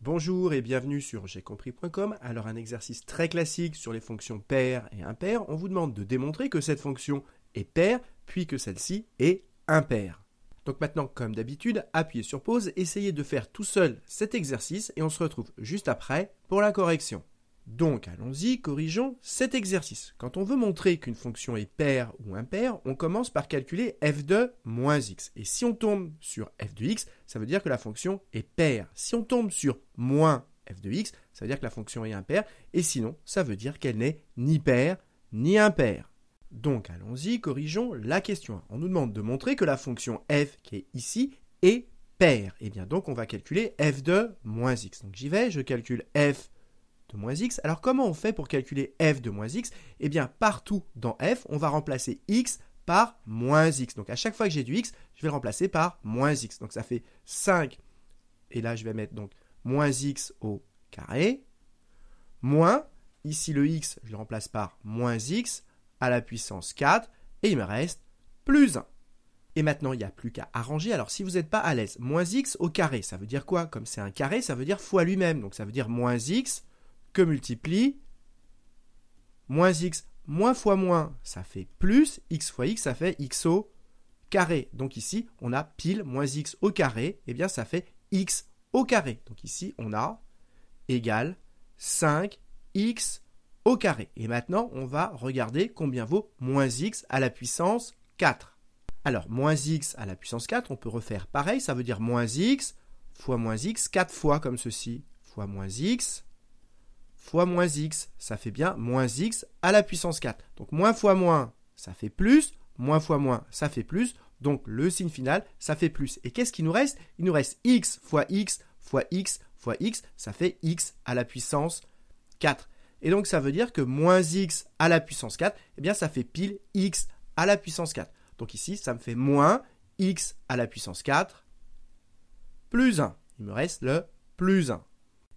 Bonjour et bienvenue sur j'aicompris.com. Alors un exercice très classique sur les fonctions paires et impaires. On vous demande de démontrer que cette fonction est paire, puis que celle-ci est impaire. Donc maintenant, comme d'habitude, appuyez sur pause, essayez de faire tout seul cet exercice et on se retrouve juste après pour la correction. Donc allons-y, corrigeons cet exercice. Quand on veut montrer qu'une fonction est paire ou impaire, on commence par calculer f de moins x. Et si on tombe sur f de x, ça veut dire que la fonction est paire. Si on tombe sur moins f de x, ça veut dire que la fonction est impaire. Et sinon, ça veut dire qu'elle n'est ni paire ni impaire. Donc allons-y, corrigeons la question 1. On nous demande de montrer que la fonction f qui est ici est paire. Et bien donc on va calculer f de moins x. Donc j'y vais, je calcule f de moins x. Alors comment on fait pour calculer f de moins x? Eh bien partout dans f, on va remplacer x par moins x. Donc à chaque fois que j'ai du x, je vais le remplacer par moins x. Donc ça fait 5, et là je vais mettre donc moins x au carré, moins, ici le x, je le remplace par moins x à la puissance 4, et il me reste plus 1. Et maintenant, il n'y a plus qu'à arranger. Alors, si vous n'êtes pas à l'aise, moins x au carré, ça veut dire quoi? Comme c'est un carré, ça veut dire fois lui-même. Donc ça veut dire moins x que multiplie moins x moins fois moins, ça fait plus, x fois x, ça fait x au carré. Donc ici, on a pile moins x au carré, et bien ça fait x au carré. Donc ici, on a égale 5x au carré. Et maintenant, on va regarder combien vaut moins x à la puissance 4. Alors, moins x à la puissance 4, on peut refaire pareil, ça veut dire moins x fois moins x, 4 fois comme ceci, fois moins x, fois moins x, ça fait bien moins x à la puissance 4. Donc moins fois moins, ça fait plus, moins fois moins, ça fait plus, donc le signe final, ça fait plus. Et qu'est-ce qu'il nous reste? Il nous reste x fois x fois x fois x, ça fait x à la puissance 4. Et donc ça veut dire que moins x à la puissance 4, eh bien ça fait pile x à la puissance 4. Donc ici, ça me fait moins x à la puissance 4 plus 1. Il me reste le plus 1.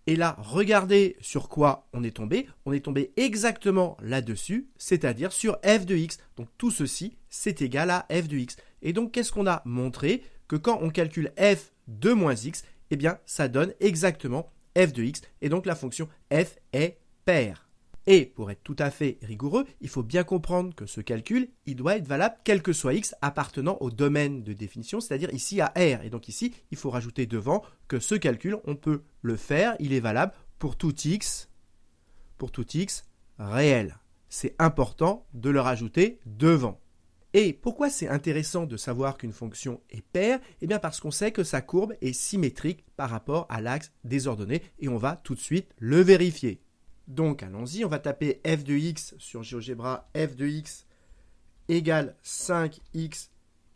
Et là, regardez sur quoi on est tombé. On est tombé exactement là-dessus, c'est-à-dire sur f de x. Donc tout ceci, c'est égal à f de x. Et donc, qu'est-ce qu'on a montré? Que quand on calcule f de moins x, eh bien, ça donne exactement f de x. Et donc, la fonction f est paire. Et pour être tout à fait rigoureux, il faut bien comprendre que ce calcul, il doit être valable quel que soit x appartenant au domaine de définition, c'est-à-dire ici à R. Et donc ici, il faut rajouter devant que ce calcul, on peut le faire, il est valable pour tout x réel. C'est important de le rajouter devant. Et pourquoi c'est intéressant de savoir qu'une fonction est paire? Eh bien parce qu'on sait que sa courbe est symétrique par rapport à l'axe des ordonnées et on va tout de suite le vérifier. Donc allons-y, on va taper f de x sur GeoGebra, f de x égale 5x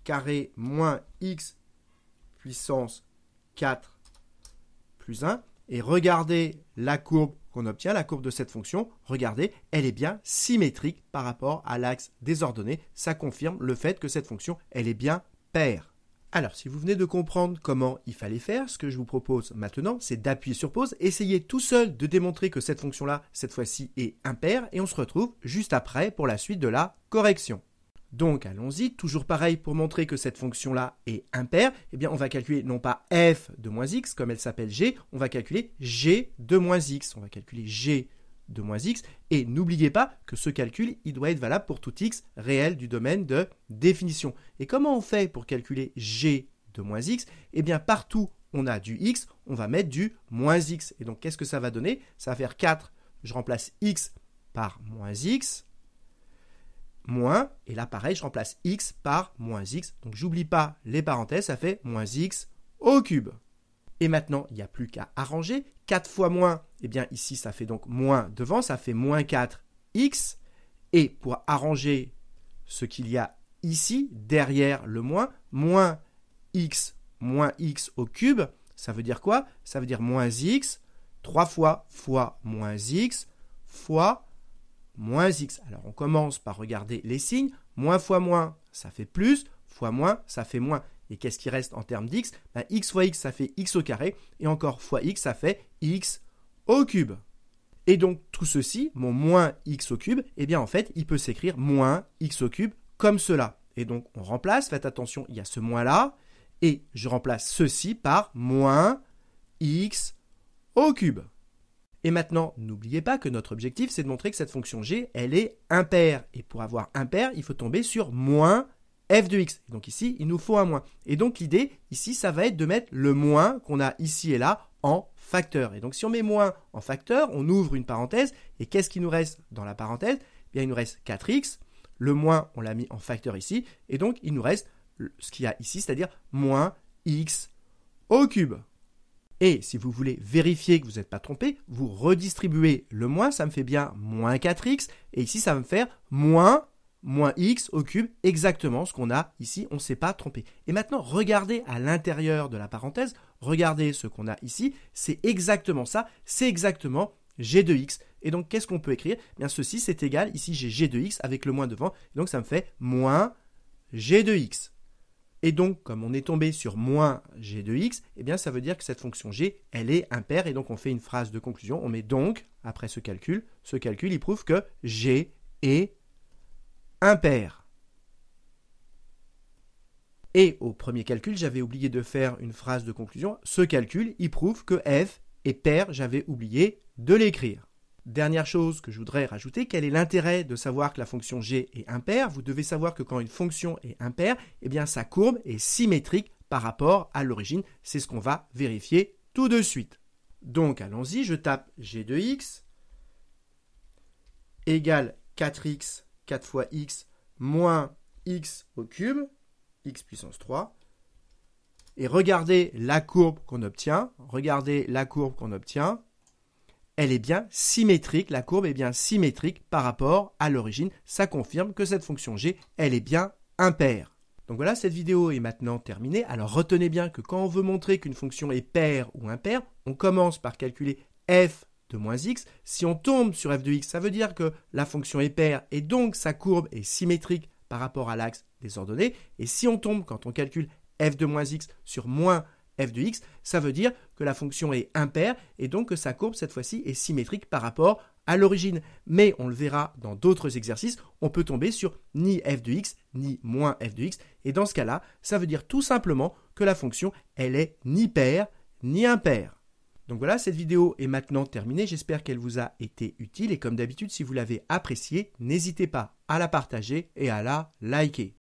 carré moins x puissance 4 plus 1. Et regardez la courbe qu'on obtient, la courbe de cette fonction. Regardez, elle est bien symétrique par rapport à l'axe des ordonnées. Ça confirme le fait que cette fonction, elle est bien paire. Alors, si vous venez de comprendre comment il fallait faire, ce que je vous propose maintenant, c'est d'appuyer sur pause, essayez tout seul de démontrer que cette fonction-là, cette fois-ci, est impaire, et on se retrouve juste après pour la suite de la correction. Donc, allons-y, toujours pareil, pour montrer que cette fonction-là est impaire, eh bien, on va calculer non pas f de moins x, comme elle s'appelle g, on va calculer g de moins x. On va calculer g de moins x, et n'oubliez pas que ce calcul, il doit être valable pour tout x réel du domaine de définition. Et comment on fait pour calculer g de moins x? Eh bien, partout on a du x, on va mettre du moins x. Et donc, qu'est-ce que ça va donner? Ça va faire 4, je remplace x par moins x, moins, et là pareil, je remplace x par moins x. Donc, j'oublie pas les parenthèses, ça fait moins x au cube. Et maintenant, il n'y a plus qu'à arranger. 4 fois moins, eh bien ici, ça fait donc moins devant, ça fait moins 4x. Et pour arranger ce qu'il y a ici, derrière le moins x au cube, ça veut dire quoi? Ça veut dire moins x, 3 fois moins x, fois moins x. Alors, on commence par regarder les signes. Moins fois moins, ça fait plus, fois moins, ça fait moins. Et qu'est-ce qui reste en termes d'x? X fois x, ça fait x au carré. Et encore fois x, ça fait x au cube. Et donc, tout ceci, mon moins x au cube, eh bien, en fait, il peut s'écrire moins x au cube comme cela. Et donc, on remplace, faites attention, il y a ce moins-là. Et je remplace ceci par moins x au cube. Et maintenant, n'oubliez pas que notre objectif, c'est de montrer que cette fonction g, elle est impaire. Et pour avoir impaire, il faut tomber sur moins f de x. Donc ici, il nous faut un moins. Et donc l'idée, ici, ça va être de mettre le moins qu'on a ici et là en facteur. Et donc si on met moins en facteur, on ouvre une parenthèse. Et qu'est-ce qui nous reste dans la parenthèse? Bien, il nous reste 4x. Le moins, on l'a mis en facteur ici. Et donc, il nous reste ce qu'il y a ici, c'est-à-dire moins x au cube. Et si vous voulez vérifier que vous n'êtes pas trompé, vous redistribuez le moins, ça me fait bien moins 4x. Et ici, ça va me faire moins x au cube, exactement ce qu'on a ici, on ne s'est pas trompé. Et maintenant, regardez à l'intérieur de la parenthèse, regardez ce qu'on a ici, c'est exactement ça, c'est exactement g de x. Et donc, qu'est-ce qu'on peut écrire? Bien, ceci, c'est égal, ici j'ai g de x avec le moins devant, et donc ça me fait moins g de x. Et donc, comme on est tombé sur moins g de x, eh bien, ça veut dire que cette fonction g, elle est impaire. Et donc, on fait une phrase de conclusion. On met donc, après ce calcul, il prouve que g est impaire. Et au premier calcul, j'avais oublié de faire une phrase de conclusion. Ce calcul, il prouve que f est pair. J'avais oublié de l'écrire. Dernière chose que je voudrais rajouter, quel est l'intérêt de savoir que la fonction g est impaire? Vous devez savoir que quand une fonction est impaire, eh bien sa courbe est symétrique par rapport à l'origine. C'est ce qu'on va vérifier tout de suite. Donc allons-y, je tape g de x égale 4x, 4 fois x, moins x au cube, x puissance 3. Et regardez la courbe qu'on obtient. Elle est bien symétrique, la courbe est bien symétrique par rapport à l'origine. Ça confirme que cette fonction g, elle est bien impaire. Donc voilà, cette vidéo est maintenant terminée. Alors retenez bien que quand on veut montrer qu'une fonction est paire ou impaire, on commence par calculer f de moins x. Si on tombe sur f de x, ça veut dire que la fonction est paire et donc sa courbe est symétrique par rapport à l'axe des ordonnées. Et si on tombe, quand on calcule f de moins x sur moins f de x, ça veut dire que la fonction est impaire et donc que sa courbe, cette fois-ci, est symétrique par rapport à l'origine. Mais on le verra dans d'autres exercices, on peut tomber sur ni f de x, ni moins f de x. Et dans ce cas-là, ça veut dire tout simplement que la fonction, elle est ni paire, ni impaire. Donc voilà, cette vidéo est maintenant terminée. J'espère qu'elle vous a été utile. Et comme d'habitude, si vous l'avez appréciée, n'hésitez pas à la partager et à la liker.